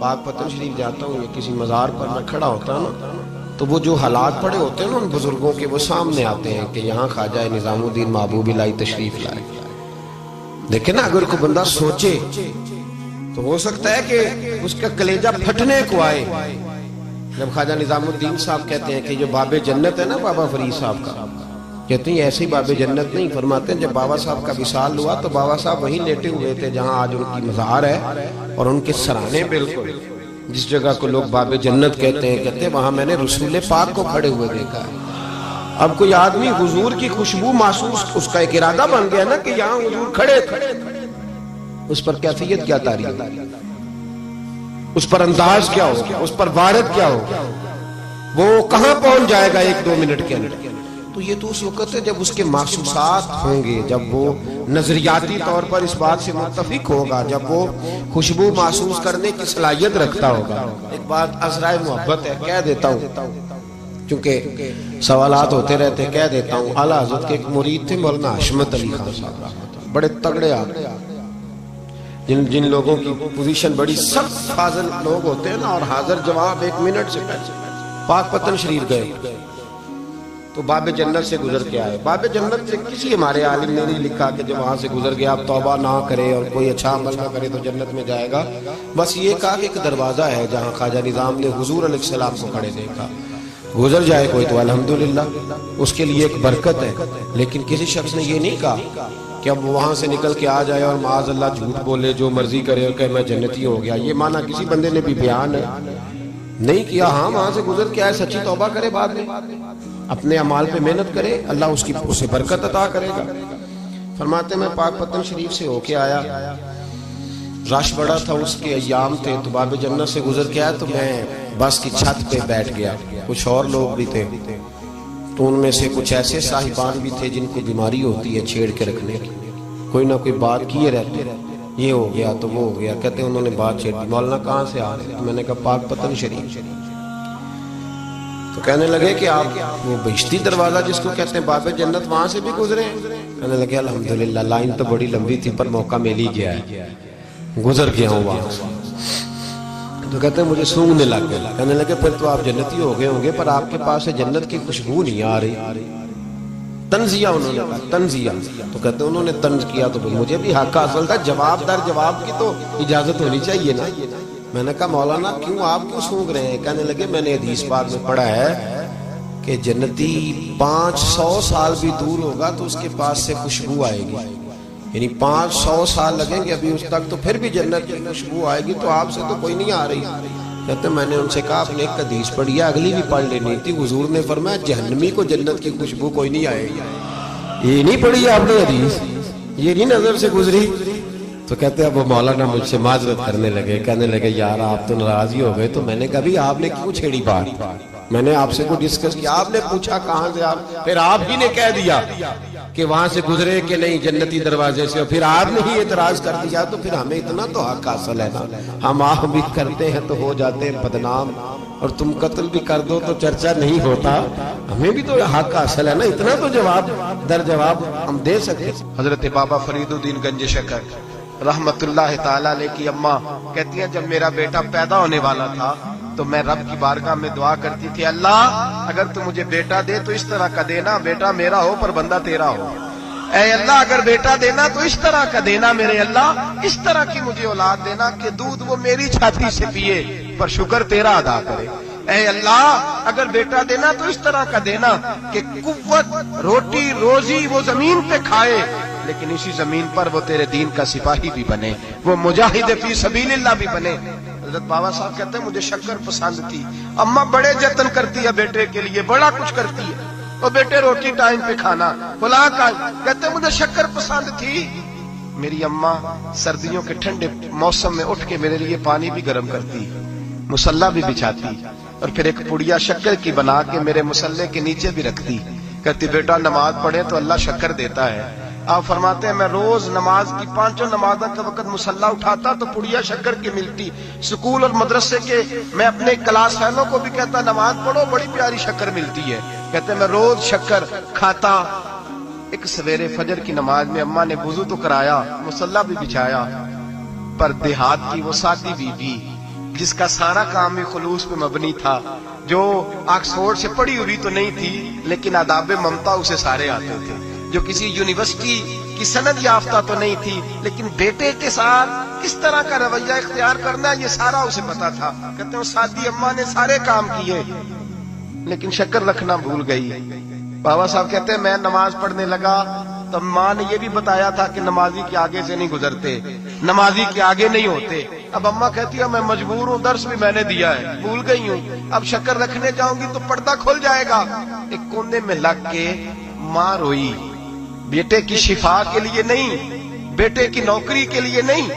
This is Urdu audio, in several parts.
پاک پتن شریف جاتا ہوں یا کسی مزار پر میں کھڑا ہوتا ہوں نا، تو وہ جو حالات پڑے ہوتے ہیں نا ان بزرگوں کے، وہ سامنے آتے ہیں کہ یہاں خواجہ نظام الدین محبوبی لائی تشریف لائے. دیکھیں نا، اگر کوئی بندہ سوچے تو ہو سکتا ہے کہ اس کا کلیجہ پھٹنے کو آئے جب خواجہ نظام الدین صاحب کہتے ہیں کہ جو باب جنت ہے نا بابا فرید صاحب کا، کہتے ہیں ایسے ہی باب جنت نہیں، فرماتے ہیں جب بابا صاحب کا وصال ہوا تو بابا صاحب وہیں لیٹے ہوئے تھے جہاں آج ان کی مزار ہے، اور ان کے سرانے بالکل جس جگہ کو لوگ باب جنت کہتے ہیں وہاں میں نے رسول پاک کو کھڑے ہوئے دیکھا ہے. اب کوئی آدمی حضور کی خوشبو محسوس، اس کا ایک ارادہ بن گیا نا کہ یہاں حضور کھڑے تھے، اس پر کیفیت کیا تاریخ، اس پر انداز کیا ہوگا، اس پر وارد کیا ہوگا، وہ کہاں پہنچ جائے گا 1-2 منٹ کے اندر. تو یہ تو اس وقت ہے جب اس کے محسوسات ہوں گے، جب وہ نظریاتی طور پر اس بات سے متفق ہوگا، جب وہ خوشبو محسوس کرنے کی صلاحیت رکھتا ہوگا. ایک بات عذرائے محبت ہے، کہہ دیتا ہوں چونکہ سوالات ہوتے رہتے، کہہ دیتا ہوں. اعلیٰ حضرت کے ایک مرید تھے مولانا حشمت علی خان صاحب، بڑے تگڑے آدمی، جن لوگوں کی پوزیشن بڑی سخت فاضل لوگ ہوتے ہیں نا، اور حاضر جواب 1 منٹ سے پہلے. پاک پتن شریف گئے تو باب جنت سے گزر کے آئے. باب جنت سے کسی ہمارے عالم نے نہیں لکھا کہ جب وہاں سے گزر گیا آپ توبہ نہ کرے اور کوئی اچھا عمل نہ کرے تو جنت میں جائے گا. بس یہ کہا کہ ایک دروازہ ہے جہاں خواجہ نظام نے حضور علیہ السلام کو کھڑے دیکھا. گزر جائے کوئی تو الحمدللہ اس کے لیے ایک برکت ہے. لیکن کسی شخص نے یہ نہیں کہا کہ اب وہاں سے نکل کے آ جائے اور معاذ اللہ جھوٹ بولے، جو مرضی کرے اور کہ میں جنتی ہو گیا. یہ معنی کسی بندے نے بھی بیان نہیں کیا. ہاں وہاں سے گزر کے آئے، سچی توبہ کرے، بعد میں اپنے اعمال پہ محنت کرے، اللہ اسے برکت عطا کرے گا. فرماتے میں پاک پتن شریف سے ہو کے آیا، رش بڑا تھا، اس کے ایام تھے، تو باب جنت سے گزر کے آیا تو میں بس کی چھت پہ بیٹھ گیا. کچھ اور لوگ بھی تھے تو ان میں سے کچھ ایسے صاحبان بھی تھے جن کو بیماری ہوتی ہے چھیڑ کے رکھنے کی، کوئی نہ کوئی بات کیے رہتے، یہ ہو گیا تو وہ ہو گیا. کہتے ہیں انہوں نے بات چھیڑ دی، مولانا کہاں سے آ رہے؟ میں نے کہا پاک پتن شریف. تو کہنے لگے کہ آپ وہ بہشتی دروازہ جس کو کہتے ہیں باب جنت، وہاں سے بھی گزرے ہیں؟ کہنے لگے الحمدللہ، لائن تو بڑی لمبی تھی پر موقع مل ہی گیا ہے، گزر گیا ہوں وہاں سے. تو کہتے ہیں مجھے سونگنے لگ گیا. کہنے لگے پھر تو آپ جنتی ہو گئے ہوں گے، پر آپ کے پاس سے جنت کی خوشبو نہیں آ رہی. تنزیہ انہوں نے کہا، تنزیہ. تو کہتے ہیں انہوں نے طنز کیا تو مجھے بھی حق حاصل تھا، جواب در جواب کی تو اجازت ہونی چاہیے نا. میں نے کہا مولانا کیوں، آپ کیوں سونگ رہے ہیں؟ کہنے لگے میں نے حدیث پاک میں پڑھا ہے کہ جنتی 500 سال بھی دور ہوگا تو اس کے پاس سے خوشبو آئے گی، یعنی 500 سال لگیں گے ابھی اس تک، تو پھر بھی جنت کی خوشبو آئے گی. تو آپ سے تو کوئی نہیں آ رہی. کہتے میں نے ان سے کہا آپ نے ایک حدیث پڑھی ہے، اگلی بھی پڑھ لینی تھی. حضور نے فرمایا جہنمی کو جنت کی خوشبو کوئی نہیں آئے گی. یہ نہیں پڑھی ہے آپ نے حدیث، یہ نہیں نظر سے گزری. تو کہتے ہیں اب وہ مولانا مجھ سے معذرت کرنے لگے، کہنے لگے یار آپ تو ناراض ہی ہو گئے. تو میں نے کہا بھی آپ نے کیوں چھیڑی بات؟ میں نے آپ سے کوئی ڈسکس کیا؟ آپ نے پوچھا کہاں سے، آپ پھر آپ ہی نے کہہ دیا کہ وہاں سے گزرے کہ نہیں جنتی دروازے سے، پھر آپ نے ہی اعتراض کر دیا. تو پھر ہمیں اتنا تو حق حاصل ہے نا، ہم آپ بھی کرتے ہیں تو ہو جاتے ہیں بدنام، اور تم قتل بھی کر دو تو چرچا نہیں ہوتا. ہمیں بھی تو حق حاصل ہے نا، اتنا تو جواب در جواب ہم دے سکتے. حضرت بابا فرید الدین گنج شکر رحمت اللہ تعالیٰ علیہ کی اماں کہتی ہیں جب میرا بیٹا پیدا ہونے والا تھا تو میں رب کی بارگاہ میں دعا کرتی تھی، اللہ اگر تو مجھے بیٹا دے تو اس طرح کا دینا بیٹا میرا ہو پر بندہ تیرا ہو. اے اللہ اگر بیٹا دینا تو اس طرح کا دینا میرے اللہ، اس طرح کی مجھے اولاد دینا کہ دودھ وہ میری چھاتی سے پیے پر شکر تیرا ادا کرے. اے اللہ اگر بیٹا دینا تو اس طرح کا دینا کہ قوت روٹی روزی وہ زمین پہ کھائے لیکن اسی زمین پر وہ تیرے دین کا سپاہی بھی بنے، وہ مجاہد فی سبیل اللہ بھی بنے. حضرت بابا صاحب کہتے ہیں مجھے شکر پسند تھی. اماں بڑے جتن کرتی ہے بیٹے کے لیے، بڑا کچھ کرتی ہے، اور بیٹے روٹی ٹائم پہ کھانا فلاں کا. کہتے ہیں مجھے شکر پسند تھی. میری اماں سردیوں کے ٹھنڈے موسم میں اٹھ کے میرے لیے پانی بھی گرم کرتی، مصلی بھی بچھاتی، اور پھر ایک پڑیا شکر کی بنا کے میرے مصلی کے نیچے بھی رکھتی. کہتی بیٹا نماز پڑھے تو اللہ شکر دیتا ہے. آپ فرماتے ہیں میں روز نماز کی 5 نمازوں کے وقت مصلی اٹھاتا تو پڑیا شکر کی ملتی. سکول اور مدرسے کے میں اپنے کلاس فیلوں کو بھی کہتا نماز پڑھو بڑی پیاری شکر ملتی ہے. کہتے ہیں میں روز شکر کھاتا. ایک سویرے فجر کی نماز میں اماں نے وضو تو کرایا، مصلی بھی بچھایا، پر دیہات کی وہ سادی بیوی جس کا سارا کام بھی خلوص پہ مبنی تھا، جو آکسفورڈ سے پڑھی ہوئی تو نہیں تھی لیکن آداب ممتا اسے سارے آتے تھے، جو کسی یونیورسٹی کی سند یافتہ تو نہیں تھی لیکن بیٹے کے ساتھ کس طرح کا رویہ اختیار کرنا ہے یہ سارا اسے پتا تھا۔ کہتے ہیں سادی اماں نے سارے کام کیے لیکن شکر رکھنا بھول گئی۔ بابا صاحب کہتے ہیں میں نماز پڑھنے لگا تو ماں نے یہ بھی بتایا تھا کہ نمازی کے آگے سے نہیں گزرتے، نمازی کے آگے نہیں ہوتے۔ اب اماں کہتی ہے میں مجبور ہوں، درس بھی میں نے دیا ہے، بھول گئی ہوں، اب شکر رکھنے جاؤں گی تو پردہ کھل جائے گا۔ ایک کونے میں لگ کے ماں روئی، بیٹے کی شفا کے لیے نہیں، بیٹے کی نوکری کے لیے نہیں،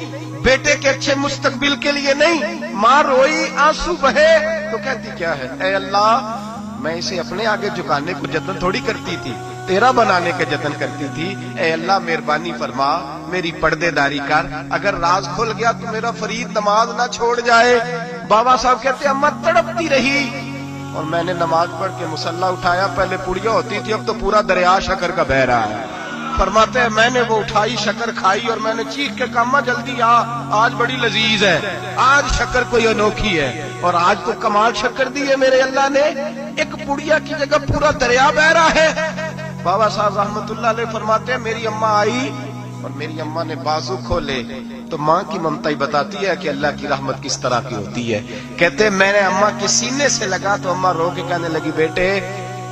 بیٹے کے اچھے مستقبل کے لیے نہیں، ماں روئی، آنسو بہے تو کہتی کیا ہے، اے اللہ میں اسے اپنے آگے جھکانے کو جتن تھوڑی کرتی تھی، تیرا بنانے کا جتن کرتی تھی۔ اے اللہ مہربانی فرما، میری پردے داری کر، اگر راز کھل گیا تو میرا فرید نماز نہ چھوڑ جائے۔ بابا صاحب کہتے ہیں اماں تڑپتی رہی اور میں نے نماز پڑھ کے مصلی اٹھایا، پہلے پڑیاں ہوتی تھی اب تو پورا دریا شکر کا بہ رہا ہے۔ فرماتے ہیں میں نے وہ اٹھائی، شکر کھائی اور میں نے چیخ کے کہا اماں جلدی آ، آج بڑی لذیذ ہے، آج شکر کوئی انوکھی ہے، اور آج تو کمال شکر دی ہے میرے اللہ نے، ایک پڑیا کی جگہ پورا دریا بہ رہا ہے۔ بابا صاحب رحمت اللہ علیہ فرماتے ہیں میری اماں آئی اور میری اماں نے بازو کھولے تو ماں کی ممتا ہی بتاتی ہے کہ اللہ کی رحمت کس طرح کی ہوتی ہے۔ کہتے ہیں میں نے اماں کے سینے سے لگا تو اماں رو کے کہنے لگی بیٹے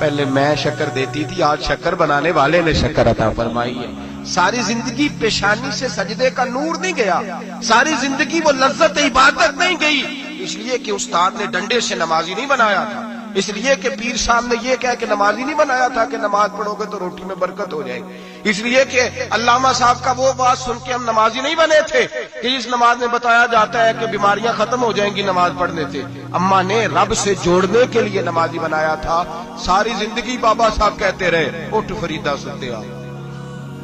پہلے میں شکر دیتی تھی، آج شکر بنانے والے نے شکر عطا فرمائی ہے۔ ساری زندگی پیشانی سے سجدے کا نور نہیں گیا، ساری زندگی وہ لذت عبادت نہیں گئی، اس لیے کہ استاد نے ڈنڈے سے نمازی نہیں بنایا تھا، اس لیے کہ پیر صاحب نے یہ کہہ کہ نمازی نہیں بنایا تھا کہ نماز پڑھو گے تو روٹی میں برکت ہو جائے گی، اس لیے کہ علامہ صاحب کا وہ بات سن کے ہم نمازی نہیں بنے تھے کہ اس نماز میں بتایا جاتا ہے کہ بیماریاں ختم ہو جائیں گی نماز پڑھنے سے۔ اماں نے رب سے جوڑنے کے لیے نمازی بنایا تھا۔ ساری زندگی بابا صاحب کہتے رہے اٹھ فریدا ستیا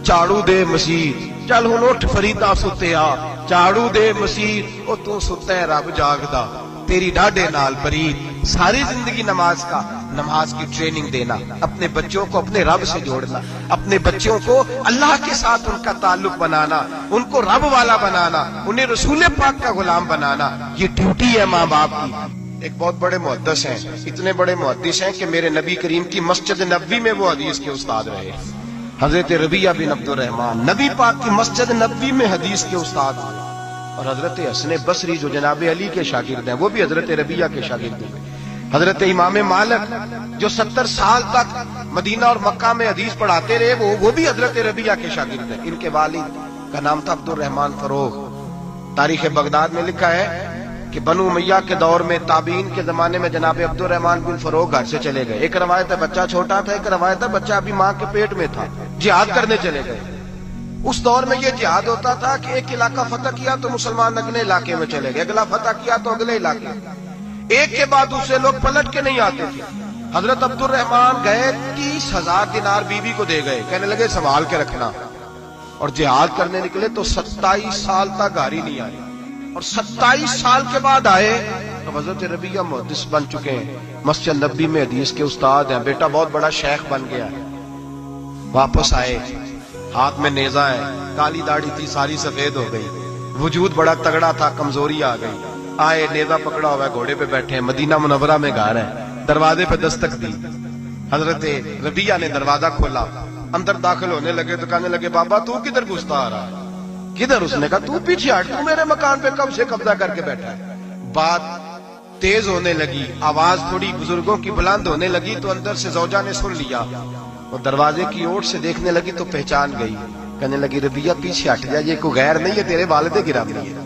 جھاڑو دے مسیح، چل ہن اٹھ فریدا ستیا جھاڑو دے مسیح، او تو ستا ہے رب جاگدا تیری ڈاڈے نال برید۔ ساری زندگی نماز کی ٹریننگ دینا، اپنے بچوں کو اپنے رب سے جوڑنا، اپنے بچوں کو اللہ کے ساتھ ان کا تعلق بنانا، ان کو رب والا بنانا، انہیں رسول پاک کا غلام بنانا، یہ ڈیوٹی ہے ماں باپ کی۔ ایک بہت بڑے محدث ہیں، اتنے بڑے محدث ہیں کہ میرے نبی کریم کی مسجد نبوی میں وہ حدیث کے استاد رہے، حضرت ربیعہ بن عبد الرحمن، نبی پاک کی مسجد نبوی میں حدیث کے استاد ہوئے، اور حضرت حسن بصری جو جناب علی کے شاگرد ہیں وہ بھی حضرت ربیعہ کے شاگرد ہوئے، حضرت امام مالک جو 70 سال تک مدینہ اور مکہ میں حدیث پڑھاتے رہے وہ بھی حضرت ربیعہ کے شاگرد ہیں۔ ان کے والد کا نام تھا عبد الرحمن فروغ۔ تاریخ بغداد میں لکھا ہے کہ بنو امیہ کے دور میں تابعین کے زمانے میں جناب عبد الرحمن بن فروغ گھر سے چلے گئے۔ ایک روایت ہے بچہ چھوٹا تھا، ایک روایت ہے بچہ ابھی ماں کے پیٹ میں تھا، جہاد کرنے چلے گئے۔ اس دور میں یہ جہاد ہوتا تھا کہ ایک علاقہ فتح کیا تو مسلمان اگلے علاقے میں چلے گئے، اگلا فتح کیا تو اگلے علاقے، ایک کے بعد دوسرے لوگ پلٹ کے نہیں آتے تھے۔ حضرت عبد الرحمن گئے 30,000 دینار بیوی کو دے گئے، کہنے لگے سنبھال کے رکھنا، اور جہاد کرنے نکلے تو 27 سال تک گھر ہی نہیں آئی، اور 27 سال کے بعد آئے تو حضرت ربیعہ محدث بن چکے ہیں، مسجد نبوی میں حدیث کے استاد ہیں، بیٹا بہت بڑا شیخ بن گیا ہے۔ واپس آئے، ہاتھ میں نیزہ ہے، کالی داڑھی تھی ساری سفید ہو گئی، وجود بڑا تگڑا تھا، کمزوری آ گئی، آئے نیزہ پکڑا ہوا ہے، گھوڑے پہ بیٹھے ہیں، مدینہ منورہ میں گھر ہے، دروازے پہ دستک دی، حضرت ربیعہ نے دروازہ کھولا، اندر داخل ہونے لگے تو کہنے لگے بابا تو کدھر گھستا آ رہا ہے؟ کدھر؟ اس نے کہا تو پیچھے ہٹ، تو میرے مکان پہ کب سے قبضہ کر کے بیٹھا ہے۔ بات تیز ہونے لگی، آواز تھوڑی بزرگوں کی بلند ہونے لگی تو اندر سے زوجہ نے سن لیا، وہ دروازے کی اوٹ سے دیکھنے لگی تو پہچان گئی، کہنے لگی ربیعہ پیچھے ہٹ جا، یہ کوئی غیر نہیں ہے، تیرے والد گرامی ہے،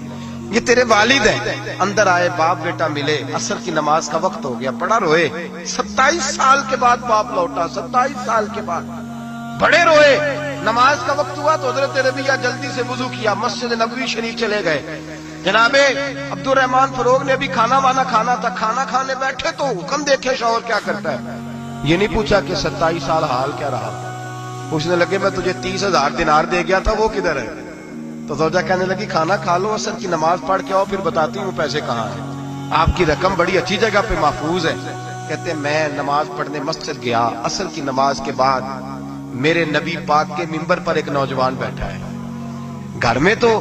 یہ تیرے والد ہیں۔ اندر آئے، باپ بیٹا ملے، عصر کی نماز کا وقت ہو گیا، بڑا روئے، 27 سال کے بعد باپ لوٹا، 27 سال کے بعد بڑے روئے۔ نماز کا وقت ہوا تو حضرت ربیعہ جلدی سے وضو کیا، مسجد نبوی شریف چلے گئے۔ جناب عبد الرحمن فروغ نے ابھی کھانا وانا کھانا تھا، کھانا کھانے بیٹھے تو حکم دیکھے شوہر کیا کرتا ہے، یہ نہیں پوچھا کہ 27 سال حال کیا رہا، پوچھنے لگے میں تجھے 30,000 دینار دے گیا تھا وہ کدھر ہے؟ تو زوجہ کہنے لگی کھانا کھا لو، عصر کی نماز پڑھ کے آؤ پھر بتاتی ہوں پیسے کہاں ہیں، آپ کی رقم بڑی اچھی جگہ پہ محفوظ ہے۔ کہتے میں نماز پڑھنے مسجد گیا، عصر کی نماز کے بعد میرے نبی پاک کے منبر پر ایک نوجوان بیٹھا ہے، گھر میں تو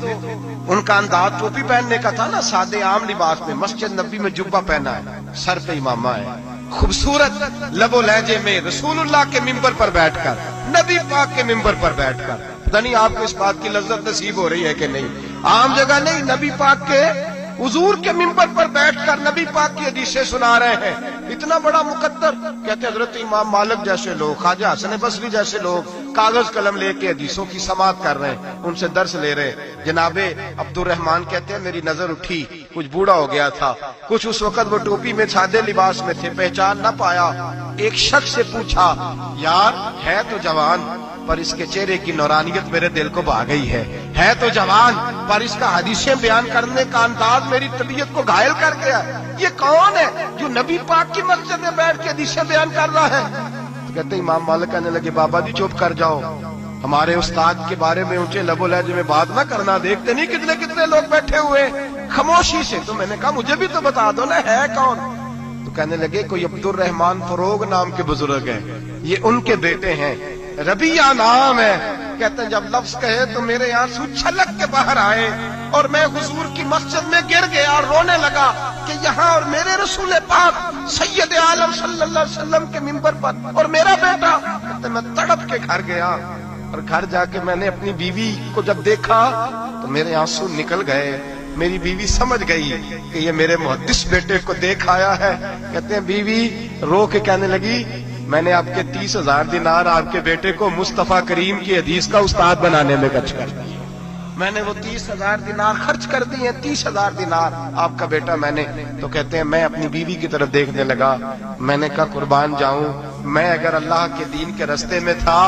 ان کا انداز ٹوپی پہننے کا تھا نا، سادے عام لباس میں، مسجد نبی میں جبہ پہنا ہے، سر پہ امامہ ہے، خوبصورت لب و لہجے میں رسول اللہ کے ممبر پر بیٹھ کر، نبی پاک کے ممبر پر بیٹھ کر، پتہ نہیں آپ کو اس بات کی لذت نصیب ہو رہی ہے کہ نہیں، عام جگہ نہیں، نبی پاک کے حضور کے ممبر پر بیٹھ کر نبی پاک کی حدیثیں سنا رہے ہیں، اتنا بڑا مقدر۔ کہتے ہیں حضرت امام مالک جیسے لوگ، خواجہ حسن بصری جیسے لوگ کاغذ قلم لے کے حدیثوں کی سماعت کر رہے ہیں، ان سے درس لے رہے ہیں۔ جناب عبد الرحمان کہتے ہیں میری نظر اٹھی، کچھ بوڑھا ہو گیا تھا، کچھ اس وقت وہ ٹوپی میں سادے لباس میں تھے، پہچان نہ پایا۔ ایک شخص سے پوچھا یار ہے تو جوان پر اس کے چہرے کی نورانیت میرے دل کو بھا گئی ہے تو جوان پر اس کا حدیثیں بیان کرنے کا انداز میری طبیعت کو گھائل کر گیا، یہ کون ہے جو نبی پاک کی مسجد میں بیٹھ کے حدیثیں بیان کر رہا ہے؟ تو کہتے ہیں امام مالک کہنے لگے بابا جی چپ کر جاؤ، ہمارے استاد کے بارے میں اونچے لب و لہجے میں بات نہ کرنا، دیکھتے نہیں کتنے کتنے لوگ بیٹھے ہوئے خاموشی سے۔ تو میں نے کہا مجھے بھی تو بتا دو نا ہے کون؟ تو کہنے لگے کوئی عبد الرحمان فروغ نام کے بزرگ ہیں، یہ ان کے بیٹے ہیں، ربیہ نام ہے۔ کہتے ہیں جب لفظ کہے تو میرے آنسو چھلک کے باہر آئے اور میں حضور کی مسجد میں گر گیا اور رونے لگا کہ یہاں اور میرے رسول پاک سید عالم صلی اللہ علیہ وسلم کے ممبر پر اور میرا بیٹا۔ کہتے ہیں میں تڑپ کے گھر گیا اور گھر جا کے میں نے اپنی بیوی کو جب دیکھا تو میرے آنسو نکل گئے۔ میری بیوی سمجھ گئی کہ یہ میرے محدث بیٹے کو دیکھ آیا ہے۔ کہتے ہیں بیوی رو کے کہنے لگی میں نے آپ کے 30,000 دینار آپ کے بیٹے کو مصطفیٰ کریم کی حدیث کا استاد بنانے میں خرچ کر دیے، میں نے وہ 30,000 دینار خرچ کر دیے، 30,000 دینار آپ کا بیٹا میں نے۔ تو کہتے ہیں میں اپنی بیوی کی طرف دیکھنے لگا، میں نے کہا قربان جاؤں، میں اگر اللہ کے دین کے رستے میں تھا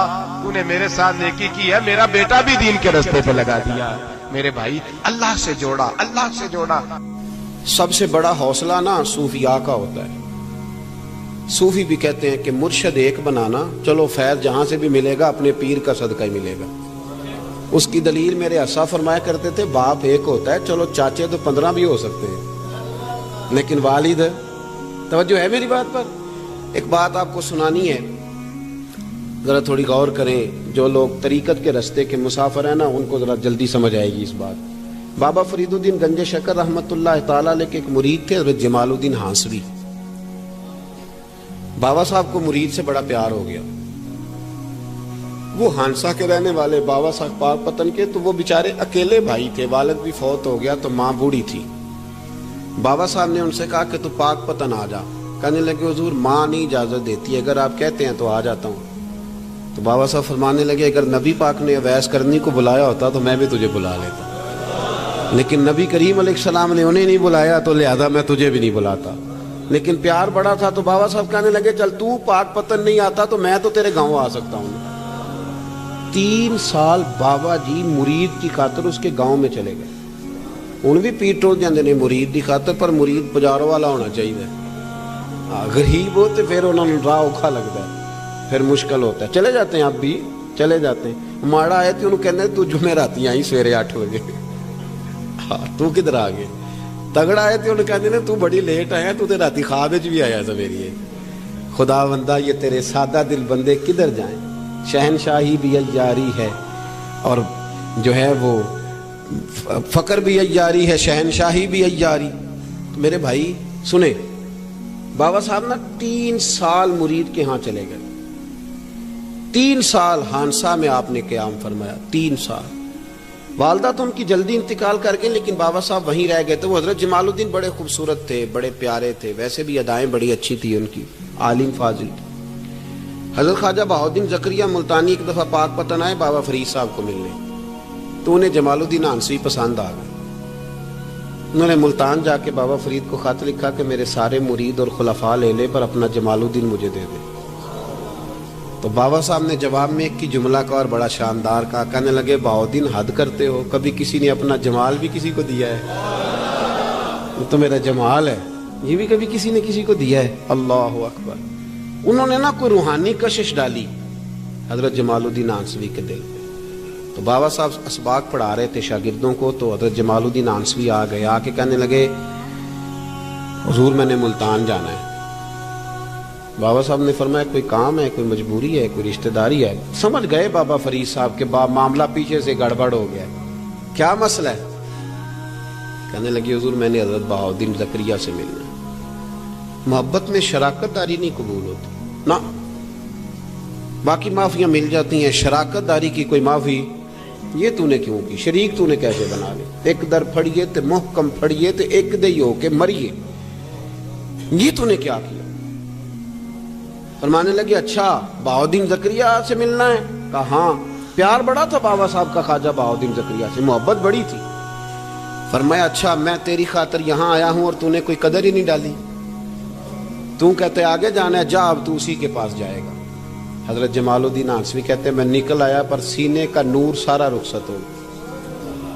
تو نے میرے ساتھ نیکی کی ہے، میرا بیٹا بھی دین کے رستے پہ لگا دیا۔ میرے بھائی اللہ سے جوڑا، اللہ سے جوڑا۔ سب سے بڑا حوصلہ نا صوفیاء کا ہوتا ہے۔ صوفی بھی کہتے ہیں کہ مرشد ایک بنانا، چلو فیض جہاں سے بھی ملے گا اپنے پیر کا صدقہ ہی ملے گا۔ اس کی دلیل میرے اسا فرمایا کرتے تھے باپ ایک ہوتا ہے، چلو چاچے تو 15 بھی ہو سکتے ہیں لیکن والد، توجہ ہے میری بات پر؟ ایک بات آپ کو سنانی ہے، ذرا تھوڑی غور کریں، جو لوگ طریقت کے رستے کے مسافر ہیں نا ان کو ذرا جلدی سمجھ آئے گی اس بات۔ بابا فرید الدین گنج شکر رحمت اللہ تعالیٰ علیہ کے ایک مرید تھے حضرت جمال الدین ہانسوی۔ بابا صاحب کو مرید سے بڑا پیار ہو گیا، وہ ہانسا کے رہنے والے بابا صاحب پاک پتن کے، تو وہ بیچارے اکیلے بھائی تھے، والد بھی فوت ہو گیا تو ماں بوڑھی تھی۔ بابا صاحب نے ان سے کہا کہ تو پاک پتن آ جا، کہنے لگے حضور ماں نہیں اجازت دیتی، اگر آپ کہتے ہیں تو آ جاتا ہوں۔ تو بابا صاحب فرمانے لگے اگر نبی پاک نے اویس کرنی کو بلایا ہوتا تو میں بھی تجھے بلا لیتا، لیکن نبی کریم علیہ السلام نے انہیں نہیں بلایا تو لہذا میں تجھے بھی نہیں بلاتا۔ لیکن پیار بڑا تھا تو بابا صاحب کہنے لگے چل تو پاک پتن نہیں آتا تو میں تو تیرے گاؤں آ سکتا ہوں۔ 3 سال بابا جی مرید کی خاطر اس کے گاؤں میں چلے گئے۔ ان بھی پیٹ ٹول جاندے نے مرید کی خاطر، پر مرید بازاروں والا ہونا چاہیے، غریب ہو تو پھر انہوں نے راہ اوکھا لگتا ہے، پھر مشکل ہوتا ہے۔ چلے جاتے ہیں آپ بھی، چلے جاتے ہیں۔ ماڑا آئے تھے انہوں کہنے تو جمعراتی آئی سویرے 8 بجے، تو کدھر آ گئے؟ تگڑا آئے تھے انہوں کہتے ہیں تو بڑی لیٹ آیا، تو راتی خواب بھی آیا سویرے۔ خدا بندہ یہ تیرے سادہ دل بندے کدھر جائیں، شہنشاہی بھی عیاری ہے اور جو ہے وہ فقر بھی عیاری ہے، شہنشاہی بھی عیاری۔ میرے بھائی سنیں، بابا صاحب نا 3 سال مرید کے ہاں چلے گئے، 3 سال ہانسا میں آپ نے قیام فرمایا، 3 سال۔ والدہ تو ان کی جلدی انتقال کر گئے لیکن بابا صاحب وہیں رہ گئے تھے۔ وہ حضرت جمال الدین بڑے خوبصورت تھے، بڑے پیارے تھے، ویسے بھی ادائیں بڑی اچھی تھی ان کی، عالم فاضل تھے۔ حضرت خواجہ بہاؤالدین زکریا ملتانی ایک دفعہ پاک پتن آئے بابا فرید صاحب کو ملنے، تو انہیں جمال الدین ہانسوی پسند آ گئے۔ انہوں نے ملتان جا کے بابا فرید کو خط لکھا کہ میرے سارے مرید اور خلفاء لے لے پر اپنا جمال الدین مجھے دے دے۔ تو بابا صاحب نے جواب میں ایک کی جملہ کا اور بڑا شاندار کہا، کہنے لگے بہاؤالدین حد کرتے ہو، کبھی کسی نے اپنا جمال بھی کسی کو دیا ہے؟ یہ تو میرا جمال ہے، یہ بھی کبھی کسی نے کسی کو دیا ہے؟ اللہ اکبر۔ انہوں نے نا کوئی روحانی کشش ڈالی حضرت جمال الدین ہانسوی کے دل میں۔ تو بابا صاحب اسباق پڑھا رہے تھے شاگردوں کو، تو حضرت جمال الدین ہانسوی آ گئے، آ کے کہنے لگے حضور میں نے ملتان جانا ہے۔ بابا صاحب نے فرمایا کوئی کام ہے، کوئی مجبوری ہے، کوئی رشتہ داری ہے؟ سمجھ گئے بابا فرید صاحب کے معاملہ پیچھے سے گڑبڑ ہو گیا، کیا مسئلہ ہے؟ کہنے لگی حضور میں نے حضرت بہاؤالدین زکریا سے ملنا ہے۔ محبت میں شراکت داری نہیں قبول ہوتی نا، باقی معافیاں مل جاتی ہیں، شراکت داری کی کوئی معافی یہ تو نے کیوں کی؟ شریک تو نے کیسے بنا لے؟ ایک در پھڑیے تے محکم پھڑیے تے ایک دئی ہو کے مریے، یہ تو نے کیا کیا؟ فرمانے لگے اچھا بہاؤالدین زکریا سے ملنا ہے؟ کہا ہاں۔ پیار بڑا تھا بابا صاحب کا خواجہ بہاؤالدین زکریا سے، محبت بڑی تھی۔ فرمایا اچھا میں تیری خاطر یہاں آیا ہوں اور تو نے کوئی قدر ہی نہیں ڈالی، تو کہتے آگے جانا ہے، جا اب تو اسی کے پاس جائے گا۔ حضرت جمال الدین آنسوی کہتے ہیں میں نکل آیا پر سینے کا نور سارا رخصت ہو،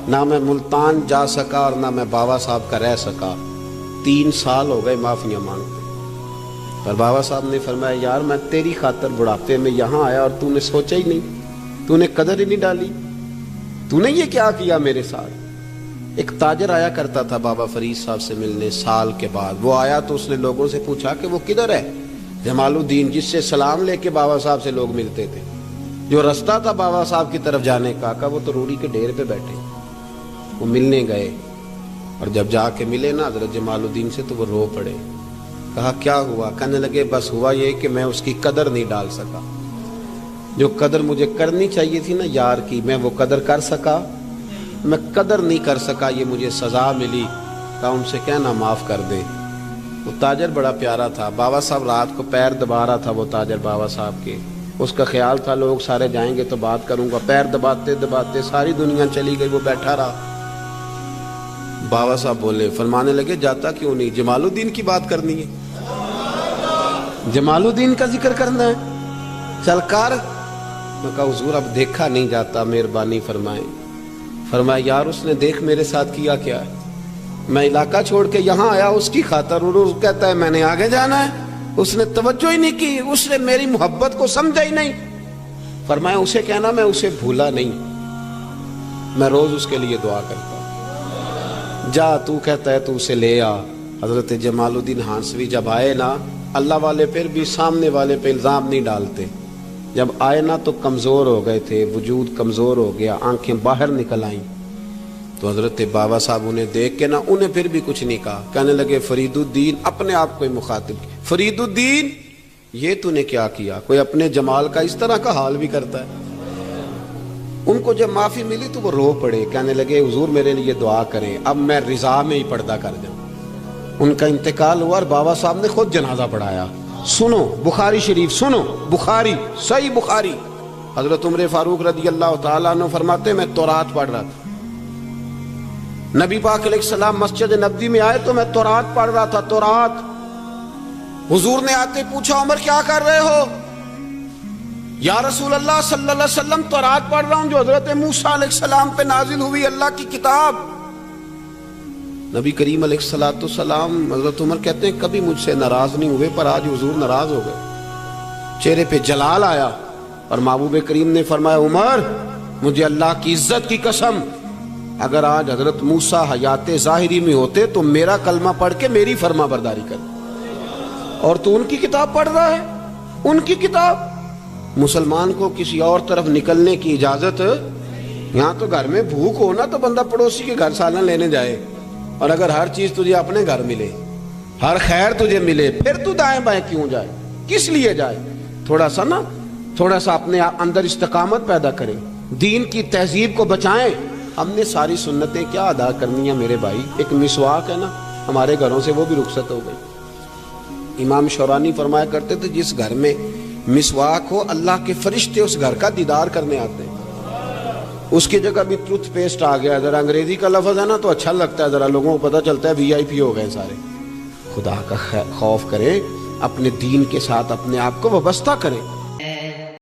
نہ میں ملتان جا سکا اور نہ میں بابا صاحب کا رہ سکا، 3 سال ہو گئے معافیاں مانگتے۔ پر بابا صاحب نے فرمایا یار میں تیری خاطر بڑھاپے میں یہاں آیا اور تو نے سوچا ہی نہیں، تو نے قدر ہی نہیں ڈالی، تو نے یہ کیا کیا میرے ساتھ؟ ایک تاجر آیا کرتا تھا بابا فرید صاحب سے ملنے سال کے بعد، وہ آیا تو اس نے لوگوں سے پوچھا کہ وہ کدھر ہے؟ جمال الدین جس سے سلام لے کے بابا صاحب سے لوگ ملتے تھے، جو رستہ تھا بابا صاحب کی طرف جانے کا، کہا وہ تو روڑی کے ڈھیر پہ بیٹھے۔ وہ ملنے گئے اور جب جا کے ملے نا حضرت جمال الدین سے تو وہ رو پڑے۔ کہا کیا ہوا؟ کہنے لگے بس ہوا یہ کہ میں اس کی قدر نہیں ڈال سکا، جو قدر مجھے کرنی چاہیے تھی نا یار کی، میں وہ قدر کر سکا، میں قدر نہیں کر سکا، یہ مجھے سزا ملی۔ کہا ان سے کہنا معاف کر دے۔ وہ تاجر بڑا پیارا تھا، بابا صاحب رات کو پیر دبا رہا تھا، وہ تاجر بابا صاحب کے، اس کا خیال تھا لوگ سارے جائیں گے تو بات کروں گا، پیر دباتے دباتے ساری دنیا چلی گئی، وہ بیٹھا رہا۔ بابا صاحب بولے، فرمانے لگے جاتا کیوں نہیں؟ جمال الدین کی بات کرنی ہے، جمال الدین کا ذکر کرنا ہے، چل کر۔ میں کہا حضور اب دیکھا نہیں جاتا، مہربانی فرمائیں۔ فرمایا یار اس نے دیکھ میرے ساتھ کیا کیا ہے، میں علاقہ چھوڑ کے یہاں آیا اس کی خاطر، اور کہتا ہے میں نے آگے جانا ہے، اس نے توجہ ہی نہیں کی، اس نے میری محبت کو سمجھا ہی نہیں۔ فرمایا اسے کہنا میں اسے بھولا نہیں، میں روز اس کے لیے دعا کرتا ہوں، جا تو کہتا ہے تو اسے لے آ۔ حضرت جمال الدین ہانسوی جب آئے نا، اللہ والے پھر بھی سامنے والے پہ الزام نہیں ڈالتے، جب آئے نا تو کمزور ہو گئے تھے، وجود کمزور ہو گیا، آنکھیں باہر نکل آئیں، تو حضرت بابا صاحب انہیں دیکھ کے نا انہیں پھر بھی کچھ نہیں کہا، کہنے لگے فرید الدین، اپنے آپ کو ہی مخاطب کیا، فرید الدین یہ تو نے کیا کیا؟ کوئی اپنے جمال کا اس طرح کا حال بھی کرتا ہے؟ ان کو جب معافی ملی تو وہ رو پڑے، کہنے لگے حضور میرے لیے دعا کریں، اب میں رضا میں ہی پردہ کر جاؤں۔ ان کا انتقال ہوا اور بابا صاحب نے خود جنازہ پڑھایا۔ سنو بخاری شریف، سنو بخاری، صحیح بخاری، حضرت عمر فاروق رضی اللہ تعالیٰ عنہ فرماتے میں تورات پڑھ رہا تھا، نبی پاک علیہ السلام مسجد نبوی میں آئے تو میں تورات پڑھ رہا تھا، تورات۔ حضور نے آتے پوچھا عمر کیا کر رہے ہو؟ یا رسول اللہ صلی اللہ علیہ وسلم تورات پڑھ رہا ہوں جو حضرت موسیٰ علیہ السلام پہ نازل ہوئی، اللہ کی کتاب۔ نبی کریم علیہ السلام، حضرت عمر کہتے ہیں کبھی مجھ سے ناراض نہیں ہوئے، پر آج حضور ناراض ہو گئے، چہرے پہ جلال آیا، اور محبوب کریم نے فرمایا عمر مجھے اللہ کی عزت کی قسم، اگر آج حضرت موسیٰ حیات ظاہری میں ہوتے تو میرا کلمہ پڑھ کے میری فرما برداری کر، اور تو ان کی کتاب پڑھ رہا ہے، ان کی کتاب۔ مسلمان کو کسی اور طرف نکلنے کی اجازت، یہاں تو گھر میں بھوک ہو نا تو بندہ پڑوسی کے گھر سالن لینے جائے، اور اگر ہر چیز تجھے اپنے گھر ملے، ہر خیر تجھے ملے، پھر تو دائیں بائیں کیوں جائے؟ کس لیے جائے؟ تھوڑا سا اپنے اندر استقامت پیدا کریں، دین کی تہذیب کو بچائیں۔ ہم نے ساری سنتیں کیا ادا کرنی ہیں میرے بھائی؟ ایک مسواک ہے نا ہمارے گھروں سے، وہ بھی رخصت ہو گئی۔ امام شورانی فرمایا کرتے تھے جس گھر میں مسواک ہو اللہ کے فرشتے اس گھر کا دیدار کرنے آتے ہیں۔ اس کی جگہ بھی ٹوتھ پیسٹ آ گیا، ذرا انگریزی کا لفظ ہے نا تو اچھا لگتا ہے، ذرا لوگوں کو پتہ چلتا ہے VIP ہو گئے سارے۔ خدا کا خوف کریں، اپنے دین کے ساتھ اپنے آپ کو وابستہ کریں۔